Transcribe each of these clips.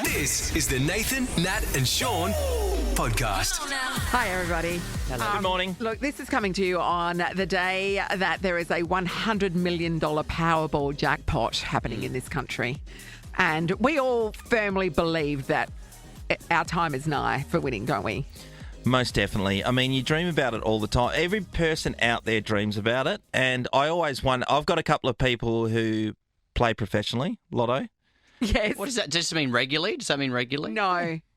This is the Nathan, Nat and Sean podcast. Hi, everybody. Hello. Good morning. Look, this is coming to you on the day that there is a $100 million Powerball jackpot happening in this country. And we all firmly believe that our time is nigh for winning, don't we? Most definitely. I mean, you dream about it all the time. Every person out there dreams about it. And I always wonder, I've got a couple of people who play professionally, lotto. Yes. What does that just mean regularly? Does that mean regularly?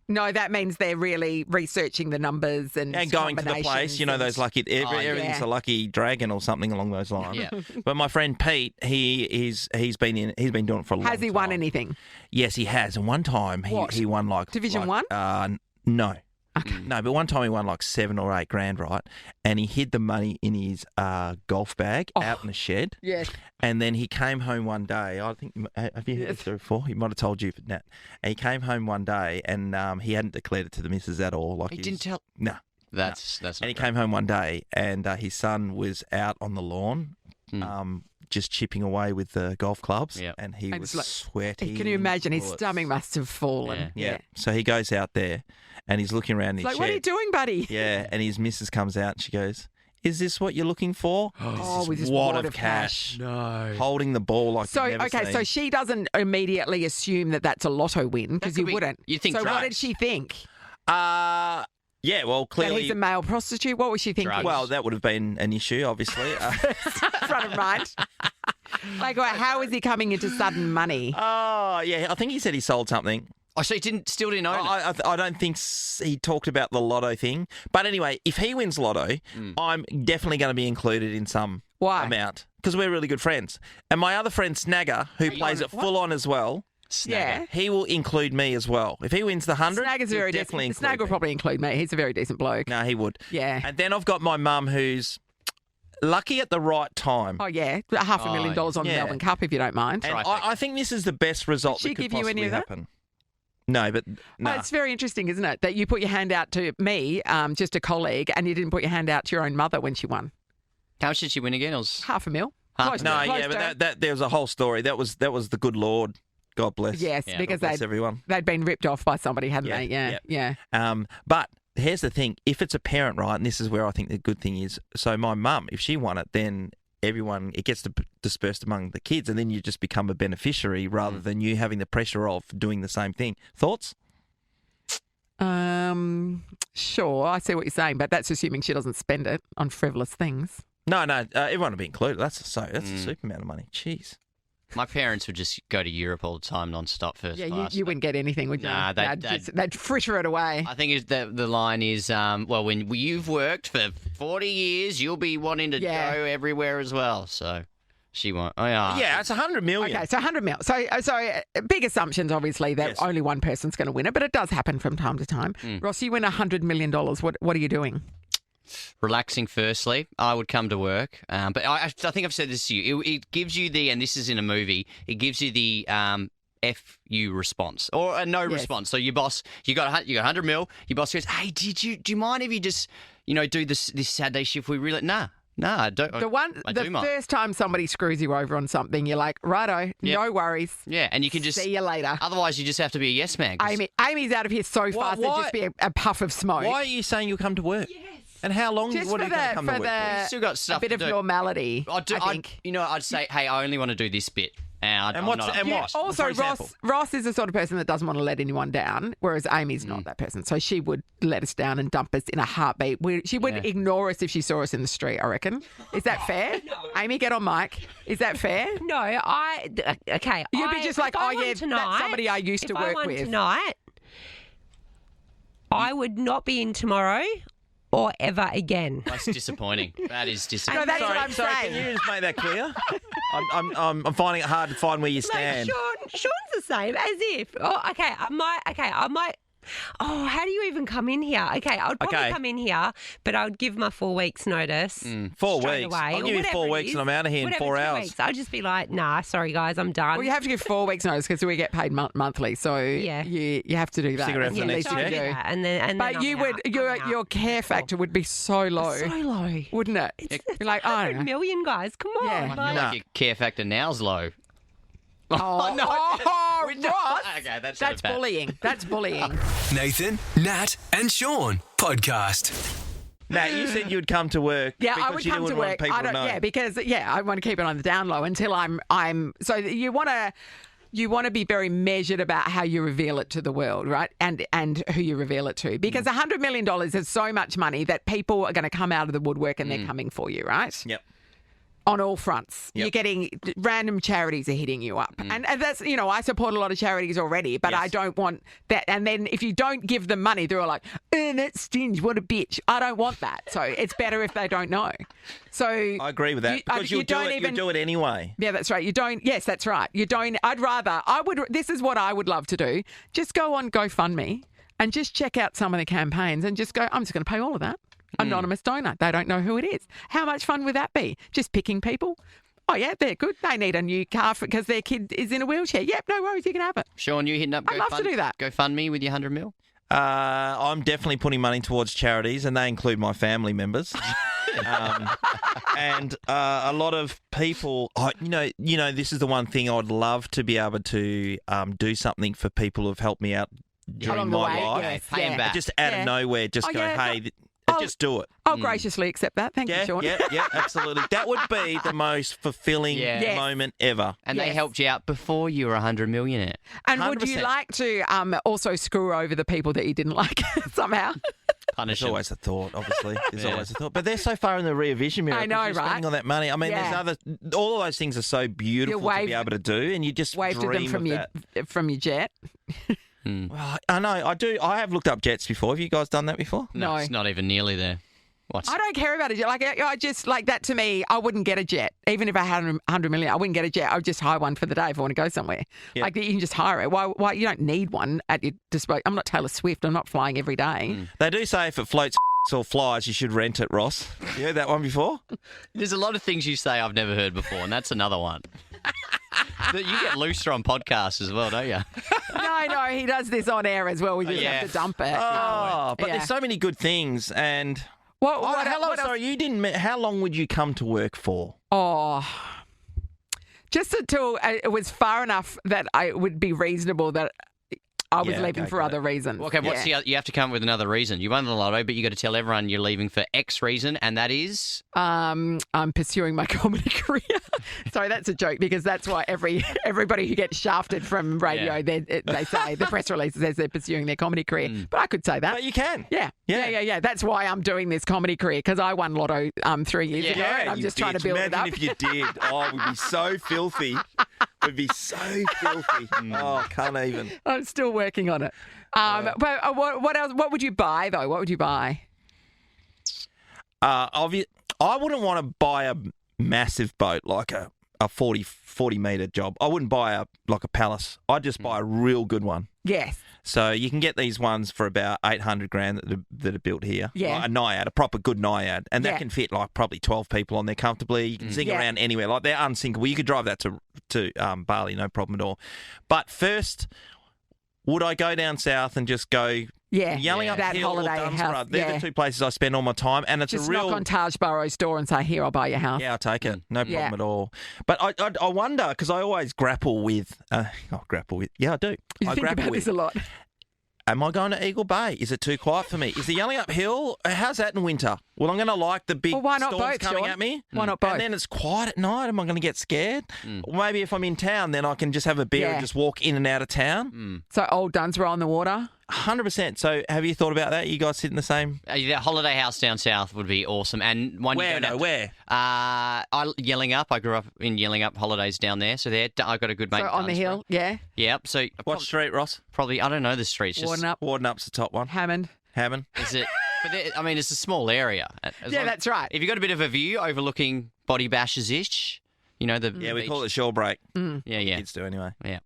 No, that means they're really researching the numbers and going to the place, you know, those lucky, everything's a lucky dragon or something along those lines. Yeah. But my friend Pete, he's been doing it for a long time. Has he won anything? Yes, he has. And one time he won like Division 1? No. Okay. No, but one time he won like $7 or $8 right? And he hid the money in his golf bag out in the shed. Yes. And then he came home one day. I think, have you heard this story before? He might have told you, Nat. And he came home one day and he hadn't declared it to the missus at all. Like He didn't tell. No. That's not And he great. came home one day and his son was out on the lawn. Just chipping away with the golf clubs, Yep. and he And was it's like- sweating. Can you imagine? His bullets. stomach must have fallen. Yeah. So he goes out there, and he's looking around his It's like, shed. what are you doing, buddy? Yeah, and his missus comes out, and she goes, "Is this what you're looking for?" Oh, with this wad wad of of cash, No. holding the ball like So, you've never okay, seen. so she doesn't immediately assume that that's a lotto win because could you be- wouldn't. you'd think so what did drugs. she think? Yeah, well, That clearly, he's a male prostitute? What was she thinking? Drugs. well, that would have been an issue, obviously. Front of mind. Like, how is he coming into sudden money? Oh, yeah, I think he said he sold something. Oh, so he still didn't own it? I don't think he talked about the lotto thing. But anyway, if he wins lotto, I'm definitely going to be included in some Why? amount because we're really good friends. And my other friend Snagger, who plays it full on as well, Yeah. he will include me as well. If he wins the 100, Snag is he'll very definitely decent. Snag will include me. probably include me. He's a very decent bloke. No, he would. Yeah. And then I've got my mum who's lucky at the right time. Oh, yeah. $500,000 on the Yeah. Melbourne Cup, if you don't mind. And Trifecta. I think this is the best result Did she that could give you any possibly of that? happen. No, but no. Well, it's very interesting, isn't it? That you put your hand out to me, just a colleague, and you didn't put your hand out to your own mother when she won. How much did she win again? It was... $500,000. Half Close a to- No, close yeah, to- but there was a whole story. That was the good Lord. God bless. Yes, Yeah, because God bless everyone. they'd been ripped off by somebody, hadn't Yeah, they? Yeah, yeah. yeah. But here's the thing: if it's a parent, right, and this is where I think the good thing is. So my mum, if she won it, then it gets dispersed among the kids, and then you just become a beneficiary rather than you having the pressure of doing the same thing. Thoughts? Sure, I see what you're saying, but that's assuming she doesn't spend it on frivolous things. No, everyone would be included. That's a super amount of money. Jeez. My parents would just go to Europe all the time non-stop first Yeah, class. you wouldn't get anything, would you? Nah, they'd fritter it away. I think the line is, well, when you've worked for 40 years, you'll be wanting to Yeah. go everywhere as well. So she won't. Oh, Yeah, it's 100 million. Okay, so 100 mil. So big assumptions, obviously, that Yes. only one person's going to win it, but it does happen from time to time. Ross, you win $100 million. What are you doing? Relaxing, firstly. I would come to work. But I think I've said this to you. It gives you and this is in a movie, it gives you the F you response or a no Yes. response. So your boss, you got 100 mil, your boss goes, hey, do you mind if you just, do this Saturday shift? We really, nah, I don't. The first time somebody screws you over on something, you're like, righto, Yep. no worries. Yeah, and you can just, See you later. otherwise you just have to be a yes man. 'cause Amy's out of here so fast, it'd just be a puff of smoke. Why are you saying you'll come to work? Yes. And how long? Just what for are you going to come to work for? You've still got stuff a bit to of do. normality, I think. I'd say, hey, I only want to do this bit. And what? Also, For example? Ross is the sort of person that doesn't want to let anyone down, whereas Amy's not that person. So she would let us down and dump us in a heartbeat. She would ignore us if she saw us in the street, I reckon. Is that fair? No. Amy, get on mic. Is that fair? No, okay. You'd be just like, if I oh, yeah, won that's tonight, somebody I used to if I work won with. Tonight, I would not be in tomorrow or ever again. That's disappointing. That is disappointing. No, that's what I'm Sorry, saying. can you just make that clear? I'm finding it hard to find where you stand. Like Sean's the same, as if. Oh, okay. I might. Oh, how do you even come in here? Okay, I would probably come in here, but I would give my 4 weeks notice. 4 straight weeks. away, I'll or give you whatever 4 it weeks is. and I'm out of here in Whatever, 4 2 hours. weeks. I'll just be like, nah, sorry guys, I'm done. Well, you have to give 4 weeks notice because we get paid monthly, so Yeah. you have to do that. Stick around That's for the the next least so you I can do do. that, and then But I'm you out. would I'm your out. care factor would be so low, So low. wouldn't it? It's You're like, I don't 100 know. million, guys. Come on. Yeah. Like, I feel like your care factor now's low. Oh, no, Ross. Okay, that's That's bad. bullying. That's bullying. Nathan, Nat, and Sean podcast. Nat, you said you'd come to work. Yeah, because I would you come to didn't want work. people I don't. to know. Yeah, because I want to keep it on the down low until I'm. So you want to be very measured about how you reveal it to the world, right? And who you reveal it to, because $100 million is so much money that people are going to come out of the woodwork and they're coming for you, right? Yep. On all fronts. Yep. You're getting random charities are hitting you up. And that's, I support a lot of charities already, but Yes. I don't want that. And then if you don't give them money, they're all like, that's stingy, what a bitch. I don't want that. So it's better if they don't know. So I agree with that because you'll do it anyway. Yeah, that's right. Yes, that's right. This is what I would love to do. Just go on GoFundMe and just check out some of the campaigns and just go, I'm just going to pay all of that. Anonymous donor. They don't know who it is. How much fun would that be? Just picking people? Oh, yeah, they're good. They need a new car because their kid is in a wheelchair. Yep, no worries. You can have it. Sean, you hitting up I'd love to do that. GoFundMe with your 100 mil? I'm definitely putting money towards charities, and they include my family members. And a lot of people, this is the one thing I'd love to be able to do something for people who've helped me out during Along the my way, life. yes, Pay 'em yeah. back. Just out Yeah. of nowhere, just Oh, go, yeah, hey, I'll- just do it. I'll graciously accept that. Thank you, Yeah, Sean. yeah, absolutely. That would be the most fulfilling Yeah. Yes. moment ever. And they Yes. helped you out before you were a 100 millionaire. And would you 100%. like to also screw over the people that you didn't like somehow? Punish There's them. always a thought, obviously. There's Yeah. always a thought. But they're so far in the rear vision mirror. I know, 'cause you're right? spending all that money. I mean, Yeah. all of those things are so beautiful to wave- be able to do, and you just Wave to them dream from of your that. from your jet. Well, I know, I do. I have looked up jets before. Have you guys done that before? No. It's not even nearly there. What's I don't care about a jet. Like I just like that to me. I wouldn't get a jet, even if I had 100 million. I wouldn't get a jet. I would just hire one for the day if I want to go somewhere. Yeah. Like you can just hire it. Why? You don't need one at your disposal. I'm not Taylor Swift. I'm not flying every day. They do say if it floats or flies, you should rent it, Ross. You heard that one before? There's a lot of things you say I've never heard before, and that's another one. But you get looser on podcasts as well, don't you? No, he does this on air as well. We just Yeah. have to dump it. Oh, but Yeah. there's so many good things. And What how long? else? Sorry, you didn't. How long would you come to work for? Oh, just until it was far enough that it would be reasonable that I was Yeah, leaving okay, for got other it. reasons. Okay, what's Yeah. you have to come up with another reason. You won the lotto, but you got to tell everyone you're leaving for X reason, and that is I'm pursuing my comedy career. Sorry, that's a joke because that's why everybody who gets shafted from radio, Yeah. they say the press release says they're pursuing their comedy career. But I could say that. But you can. Yeah. That's why I'm doing this comedy career because I won Lotto 3 years ago. And I'm you just trying to bitch. build Imagine it up. if you did. Oh, it would be so filthy. It would be so filthy. Oh, can't even. I'm still working on it. But what else? What would you buy though? What would you buy? I wouldn't want to buy a massive boat like a 40 metre job. I wouldn't buy a palace. I'd just buy a real good one. Yes. So you can get these ones for about 800 grand that are built here. Yeah. Like a Naiad, a proper good Naiad. And Yeah. that can fit like probably 12 people on there comfortably. You can zing Yeah. around anywhere. Like they're unsinkable. You could drive that to Bali, no problem at all. But first, would I go down south and just go Yeah. yelling up that Hill or holiday Dunsborough? house. They're Yeah. the two places I spend all my time. And it's Just a real... knock on Taj Burrow's door and say, "Here, I'll buy your house." Yeah, I'll take it. No problem Yeah. at all. But I wonder, because I always grapple with... Yeah, I do. You I think grapple about with... this a lot. Am I going to Eagle Bay? Is it too quiet for me? Is the yelling uphill? How's that in winter? Well, I'm going to like the big Well, why not storms both, coming Sean? at me. Why not both? And then it's quiet at night. Am I going to get scared? Or maybe if I'm in town, then I can just have a beer Yeah. and just walk in and out of town. So old Dunsborough on the water. 100%. So have you thought about that? You guys sit in the same... that holiday house down south would be awesome. And one Where? you don't have Where? Yelling Up. I grew up in Yelling Up holidays down there. So there, I got a good mate. So on the Dunsborough. hill, yeah. Yep. So What street, Ross? probably I don't know the streets. Just Warden up, Warden Up's the top one. Hammond. Hammond. is it? But I mean, it's a small area. As Yeah, long- that's right. If you got a bit of a view overlooking Body Bashers ish, you know the Yeah, we beach. call it shore break. Yeah. Kids do anyway. Yeah.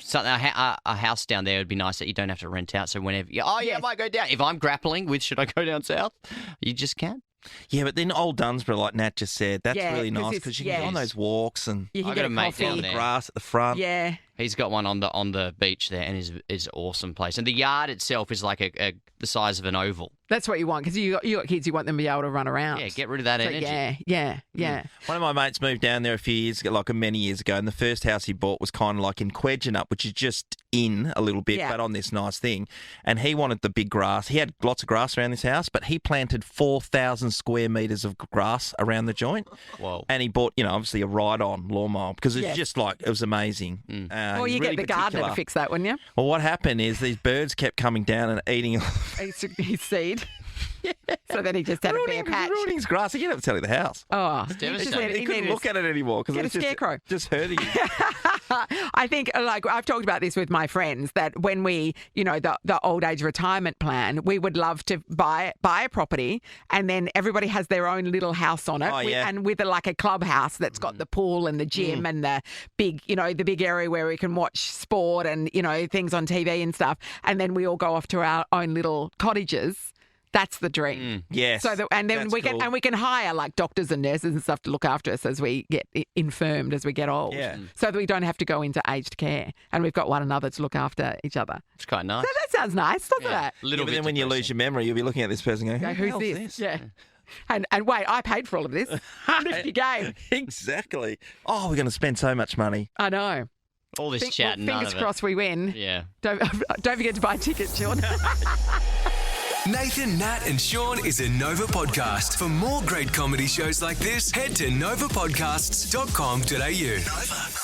Something a house down there would be nice that you don't have to rent out. So whenever I Yes. might go down. If I'm grappling with should I go down south, you just can. Yeah, but then old Dunsborough, like Nat just said, that's Yeah, really 'cause nice it's- because you yeah. can go on those walks and You can I get got a a mate coffee. down there. grass at the front. Yeah. He's got one on the beach there, and is an awesome place. And the yard itself is like the size of an oval. That's what you want, because you got kids, you want them to be able to run around. Yeah, get rid of that So, energy. yeah. One of my mates moved down there a few years ago, like many years ago, and the first house he bought was kind of like in Quedgenup, which is just in a little bit, Yeah. but on this nice thing. And he wanted the big grass. He had lots of grass around this house, but he planted 4,000 square metres of grass around the joint. Whoa. And he bought, obviously a ride-on lawnmower because it's Yes. just like, it was amazing. Well, he's you really get the gardener particular. to fix that, wouldn't you? Well, what happened is these birds kept coming down and eating His seed. So then he just had a bare patch. ruining his grass. He can't have to tell you the house. Oh, devastating. He couldn't look at it anymore because get it was a scarecrow. just hurting him. I think, like, I've talked about this with my friends, that when we, the old age retirement plan, we would love to buy a property, and then everybody has their own little house on it. Oh, yeah. And with like a clubhouse that's got the pool and the gym and the big, the big area where we can watch sport and, things on TV and stuff. And then we all go off to our own little cottages. That's the dream. Yes. So and then that's we cool. can hire like doctors and nurses and stuff to look after us as we get infirmed, as we get old. Yeah. So that we don't have to go into aged care, and we've got one another to look after each other. It's quite nice. So that sounds nice, doesn't Yeah. it? Little but bit then when you lose your memory, you'll be looking at this person going, Go, "Who the who's hell's this? Yeah. And wait, I paid for all of this. Nifty game. Exactly. Oh, we're going to spend so much money. I know. All this chat, none fingers of crossed we win. it. Yeah. Don't forget to buy tickets, Sean. Nathan, Nat, and Sean is a Nova podcast. For more great comedy shows like this, head to novapodcasts.com.au. Nova.